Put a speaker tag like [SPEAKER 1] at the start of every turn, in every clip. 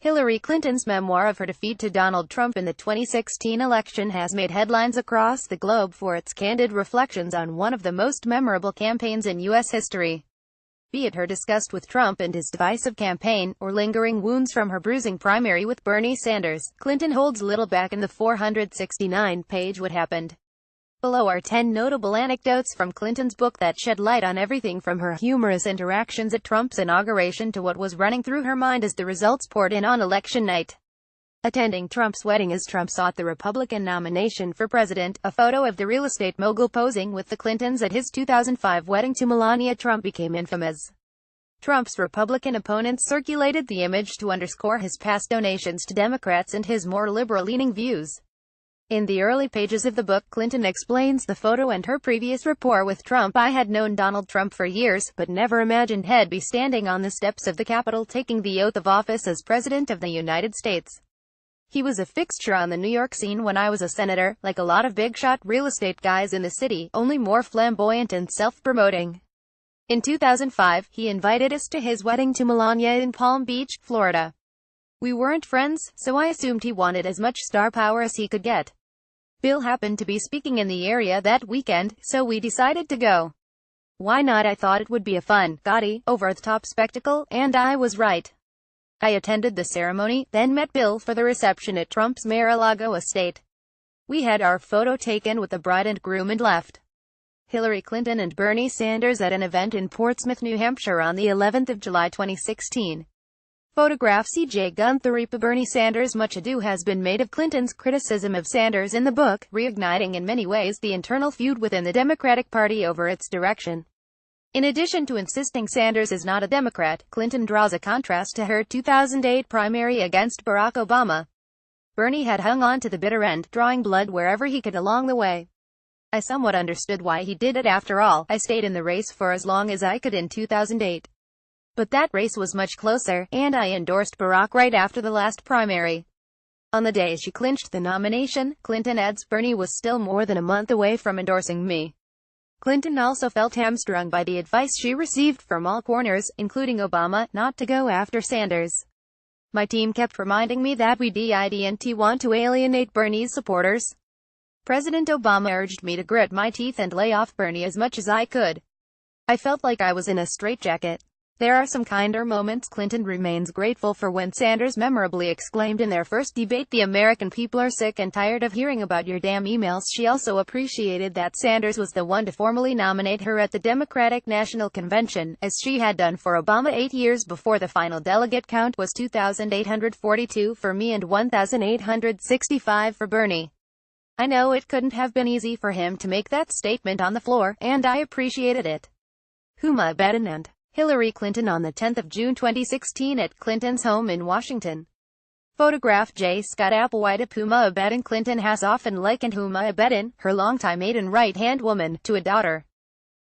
[SPEAKER 1] Hillary Clinton's memoir of her defeat to Donald Trump in the 2016 election has made headlines across the globe for its candid reflections on one of the most memorable campaigns in U.S. history. Be it her disgust with Trump and his divisive campaign, or lingering wounds from her bruising primary with Bernie Sanders, Clinton holds little back in the 469-page What Happened. Below are 10 notable anecdotes from Clinton's book that shed light on everything from her humorous interactions at Trump's inauguration to what was running through her mind as the results poured in on election night. Attending Trump's wedding as Trump sought the Republican nomination for president, a photo of the real estate mogul posing with the Clintons at his 2005 wedding to Melania Trump became infamous. Trump's Republican opponents circulated the image to underscore his past donations to Democrats and his more liberal-leaning views. In the early pages of the book, Clinton explains the photo and her previous rapport with Trump. I had known Donald Trump for years, but never imagined he'd be standing on the steps of the Capitol taking the oath of office as President of the United States. He was a fixture on the New York scene when I was a senator, like a lot of big-shot real estate guys in the city, only more flamboyant and self-promoting. In 2005, he invited us to his wedding to Melania in Palm Beach, Florida. We weren't friends, so I assumed he wanted as much star power as he could get. Bill happened to be speaking in the area that weekend, so we decided to go. Why not? I thought it would be a fun, gaudy, over-the-top spectacle, and I was right. I attended the ceremony, then met Bill for the reception at Trump's Mar-a-Lago estate. We had our photo taken with the bride and groom and left. Hillary Clinton and Bernie Sanders at an event in Portsmouth, New Hampshire on the 11th of July 2016. Photograph C.J. Gunther. Bernie Sanders. Much ado has been made of Clinton's criticism of Sanders in the book, reigniting in many ways the internal feud within the Democratic Party over its direction. In addition to insisting Sanders is not a Democrat, Clinton draws a contrast to her 2008 primary against Barack Obama. Bernie had hung on to the bitter end, drawing blood wherever he could along the way. I somewhat understood why he did it. After all, I stayed in the race for as long as I could in 2008. But that race was much closer, and I endorsed Barack right after the last primary. On the day she clinched the nomination, Clinton adds, Bernie was still more than a month away from endorsing me. Clinton also felt hamstrung by the advice she received from all corners, including Obama, not to go after Sanders. My team kept reminding me that we didn't want to alienate Bernie's supporters. President Obama urged me to grit my teeth and lay off Bernie as much as I could. I felt like I was in a straitjacket. There are some kinder moments. Clinton remains grateful for when Sanders memorably exclaimed in their first debate, "The American people are sick and tired of hearing about your damn emails." She also appreciated that Sanders was the one to formally nominate her at the Democratic National Convention, as she had done for Obama 8 years before. The final delegate count was 2,842 for me and 1,865 for Bernie. I know it couldn't have been easy for him to make that statement on the floor, and I appreciated it. Huma Abedin and Hillary Clinton on the 10th of June 2016 at Clinton's home in Washington. Photograph J. Scott Applewhite. Huma Abedin. Clinton has often likened Huma Abedin, her longtime maid and right-hand woman, to a daughter.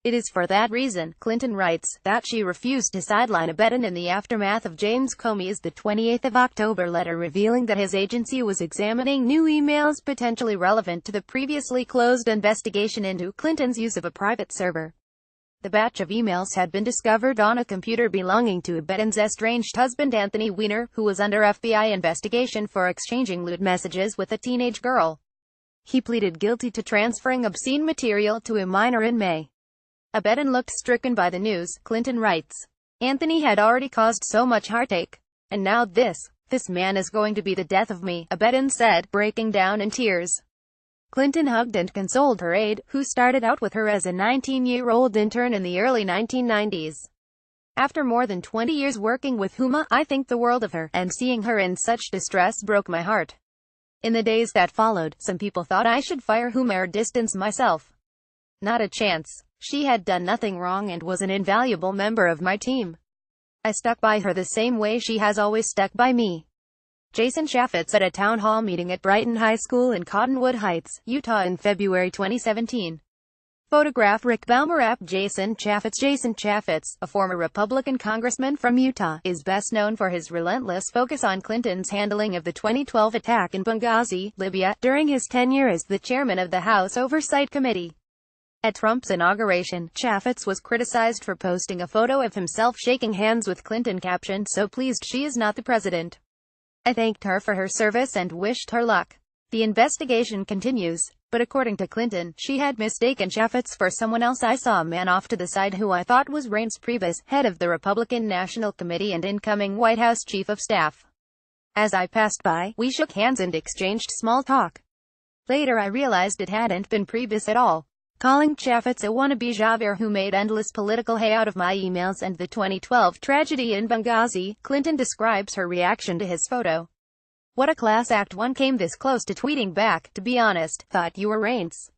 [SPEAKER 1] It is for that reason, Clinton writes, that she refused to sideline Abedin in the aftermath of James Comey's the 28th of October letter revealing that his agency was examining new emails potentially relevant to the previously closed investigation into Clinton's use of a private server. The batch of emails had been discovered on a computer belonging to Abedin's estranged husband Anthony Weiner, who was under FBI investigation for exchanging lewd messages with a teenage girl. He pleaded guilty to transferring obscene material to a minor in May. Abedin looked stricken by the news. Clinton writes, Anthony had already caused so much heartache. And now this man is going to be the death of me, Abedin said, breaking down in tears. Clinton hugged and consoled her aide, who started out with her as a 19-year-old intern in the early 1990s. After more than 20 years working with Huma, I think the world of her, and seeing her in such distress broke my heart. In the days that followed, some people thought I should fire Huma or distance myself. Not a chance. She had done nothing wrong and was an invaluable member of my team. I stuck by her the same way she has always stuck by me. Jason Chaffetz at a town hall meeting at Brighton High School in Cottonwood Heights, Utah in February 2017. Photograph Rick Baumer. Jason Chaffetz, a former Republican congressman from Utah, is best known for his relentless focus on Clinton's handling of the 2012 attack in Benghazi, Libya, during his tenure as the chairman of the House Oversight Committee. At Trump's inauguration, Chaffetz was criticized for posting a photo of himself shaking hands with Clinton captioned, "So pleased she is not the president." I thanked her for her service and wished her luck. The investigation continues, but according to Clinton, she had mistaken Chaffetz for someone else. I saw a man off to the side who I thought was Reince Priebus, head of the Republican National Committee and incoming White House Chief of Staff. As I passed by, we shook hands and exchanged small talk. Later I realized it hadn't been Priebus at all. Calling Chaffetz a wannabe Javier who made endless political hay out of my emails and the 2012 tragedy in Benghazi, Clinton describes her reaction to his photo. What a class act. One came this close to tweeting back, to be honest, thought you were Reince.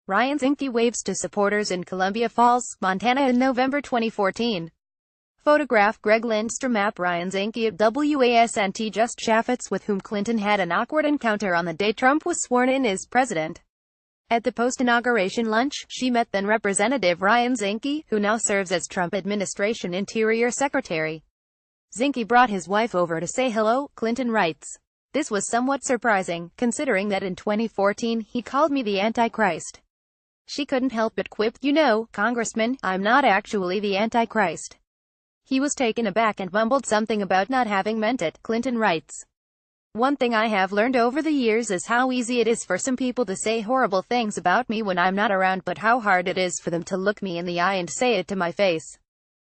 [SPEAKER 1] Ryan Zinke waves to supporters in Columbia Falls, Montana in November 2014. Photograph Greg Lindstrom app Ryan Zinke at WASNT just Chaffetz, with whom Clinton had an awkward encounter on the day Trump was sworn in as president. At the post-inauguration lunch, she met then Representative Ryan Zinke, who now serves as Trump administration Interior Secretary. Zinke brought his wife over to say hello, Clinton writes. This was somewhat surprising, considering that in 2014, he called me the Antichrist. She couldn't help but quip, you know, Congressman, I'm not actually the Antichrist. He was taken aback and mumbled something about not having meant it, Clinton writes. One thing I have learned over the years is how easy it is for some people to say horrible things about me when I'm not around, but how hard it is for them to look me in the eye and say it to my face.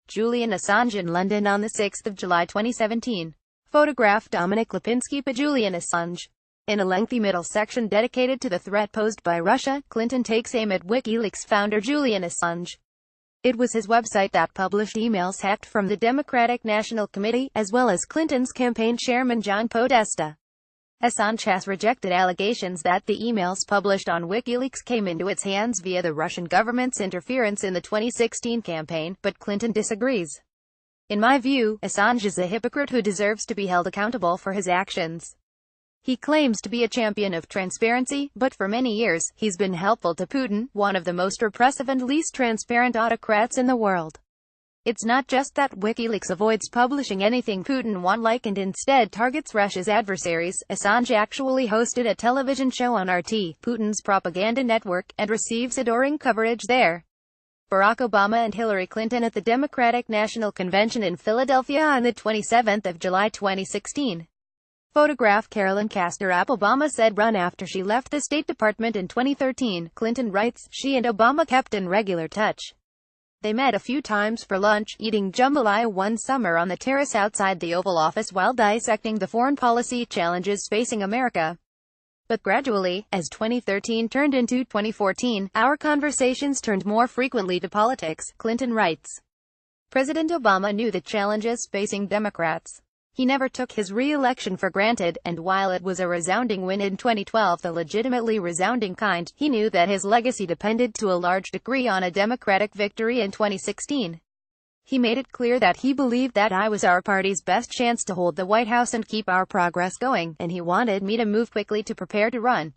[SPEAKER 1] Julian Assange in London on the 6th of July 2017. Photograph Dominic Lipinski by Julian Assange. In a lengthy middle section dedicated to the threat posed by Russia, Clinton takes aim at WikiLeaks founder Julian Assange. It was his website that published emails hacked from the Democratic National Committee, as well as Clinton's campaign chairman John Podesta. Assange has rejected allegations that the emails published on WikiLeaks came into its hands via the Russian government's interference in the 2016 campaign, but Clinton disagrees. In my view, Assange is a hypocrite who deserves to be held accountable for his actions. He claims to be a champion of transparency, but for many years, he's been helpful to Putin, one of the most repressive and least transparent autocrats in the world. It's not just that WikiLeaks avoids publishing anything Putin won't like and instead targets Russia's adversaries. Assange actually hosted a television show on RT, Putin's propaganda network, and receives adoring coverage there. Barack Obama and Hillary Clinton at the Democratic National Convention in Philadelphia on the 27th of July 2016. Photograph Carolyn Castor app Obama said run after she left the State Department in 2013. Clinton writes, she and Obama kept in regular touch. They met a few times for lunch, eating jambalaya one summer on the terrace outside the Oval Office while dissecting the foreign policy challenges facing America. But gradually, as 2013 turned into 2014, our conversations turned more frequently to politics, Clinton writes. President Obama knew the challenges facing Democrats. He never took his re-election for granted, and while it was a resounding win in 2012, the legitimately resounding kind, he knew that his legacy depended to a large degree on a Democratic victory in 2016. He made it clear that he believed that I was our party's best chance to hold the White House and keep our progress going, and he wanted me to move quickly to prepare to run.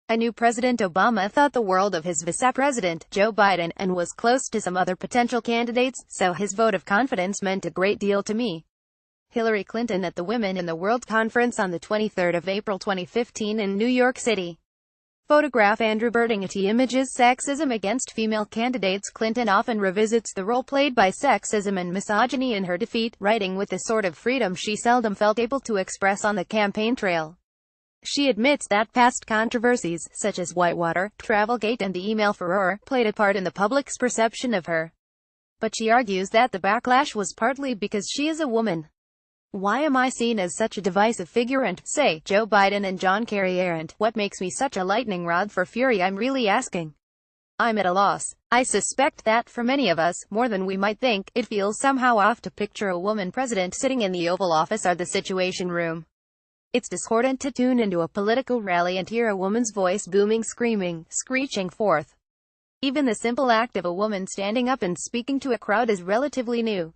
[SPEAKER 1] I knew President Obama thought the world of his vice-president, Joe Biden, and was close to some other potential candidates, so his vote of confidence meant a great deal to me. Hillary Clinton at the Women in the World Conference on the 23rd of April 2015 in New York City. Photograph Andrew Birding at Images Sexism against female candidates. Clinton often revisits the role played by sexism and misogyny in her defeat, writing with the sort of freedom she seldom felt able to express on the campaign trail. She admits that past controversies, such as Whitewater, Travelgate and the email furor, played a part in the public's perception of her. But she argues that the backlash was partly because she is a woman. Why am I seen as such a divisive figure and, say, Joe Biden and John Kerry aren't? What makes me such a lightning rod for fury, I'm really asking. I'm at a loss. I suspect that, for many of us, more than we might think, it feels somehow off to picture a woman president sitting in the Oval Office or the Situation Room. It's discordant to tune into a political rally and hear a woman's voice booming, screaming, screeching forth. Even the simple act of a woman standing up and speaking to a crowd is relatively new.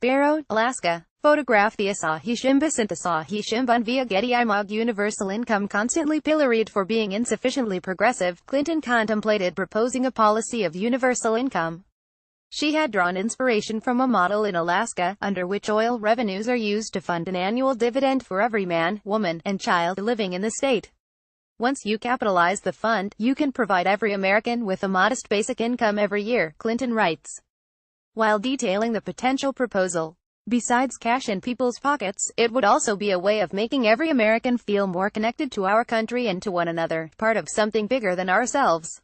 [SPEAKER 1] Barrow, Alaska. Photograph the Asahi Shimbun and Asahi Shimbun via Getty Images. Universal income constantly pilloried for being insufficiently progressive, Clinton contemplated proposing a policy of universal income. She had drawn inspiration from a model in Alaska, under which oil revenues are used to fund an annual dividend for every man, woman, and child living in the state. Once you capitalize the fund, you can provide every American with a modest basic income every year, Clinton writes. While detailing the potential proposal, Besides cash in people's pockets, it would also be a way of making every American feel more connected to our country and to one another, part of something bigger than ourselves.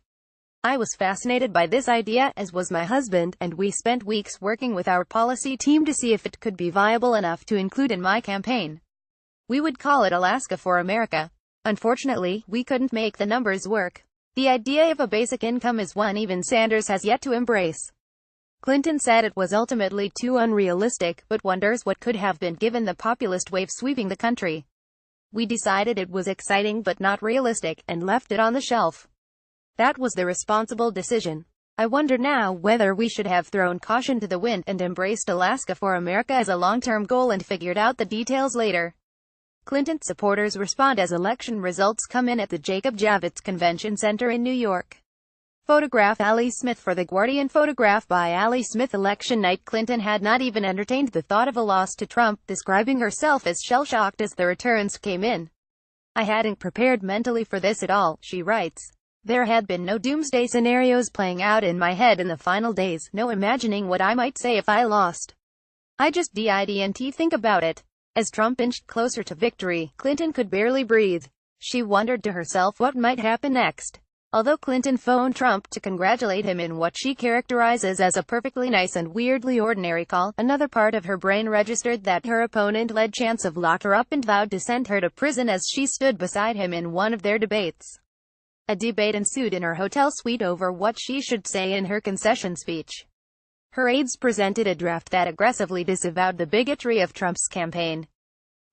[SPEAKER 1] I was fascinated by this idea, as was my husband, and we spent weeks working with our policy team to see if it could be viable enough to include in my campaign. We would call it Alaska for America. Unfortunately, we couldn't make the numbers work. The idea of a basic income is one even Sanders has yet to embrace. Clinton said it was ultimately too unrealistic, but wonders what could have been given the populist wave sweeping the country. We decided it was exciting but not realistic, and left it on the shelf. That was the responsible decision. I wonder now whether we should have thrown caution to the wind and embraced Alaska for America as a long-term goal and figured out the details later. Clinton supporters respond as election results come in at the Jacob Javits Convention Center in New York. Photograph Ali Smith for The Guardian. Photograph by Ali Smith. Election night, Clinton had not even entertained the thought of a loss to Trump, describing herself as shell-shocked as the returns came in. "I hadn't prepared mentally for this at all," she writes. "There had been no doomsday scenarios playing out in my head in the final days, no imagining what I might say if I lost. I just didn't think about it." As Trump inched closer to victory, Clinton could barely breathe. She wondered to herself what might happen next. Although Clinton phoned Trump to congratulate him in what she characterizes as a perfectly nice and weirdly ordinary call, another part of her brain registered that her opponent led chance of lock her up and vowed to send her to prison as she stood beside him in one of their debates. A debate ensued in her hotel suite over what she should say in her concession speech. Her aides presented a draft that aggressively disavowed the bigotry of Trump's campaign.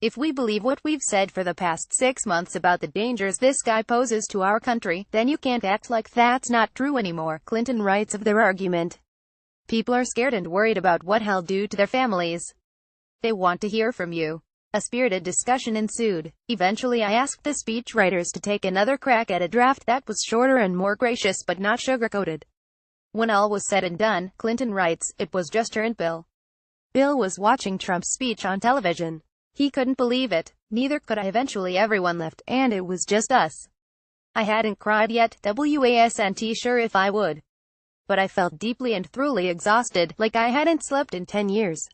[SPEAKER 1] "If we believe what we've said for the past 6 months about the dangers this guy poses to our country, then you can't act like that's not true anymore," Clinton writes of their argument. "People are scared and worried about what he'll do to their families. They want to hear from you." A spirited discussion ensued. Eventually I asked the speechwriters to take another crack at a draft that was shorter and more gracious but not sugar-coated. When all was said and done, Clinton writes, "It was just her and Bill. Bill was watching Trump's speech on television. He couldn't believe it. Neither could I. Eventually everyone left, and it was just us. I hadn't cried yet, wasn't sure if I would. But I felt deeply and thoroughly exhausted, like I hadn't slept in 10 years.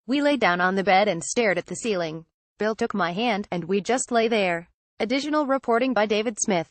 [SPEAKER 1] We lay down on the bed and stared at the ceiling. Bill took my hand, and we just lay there." Additional reporting by David Smith.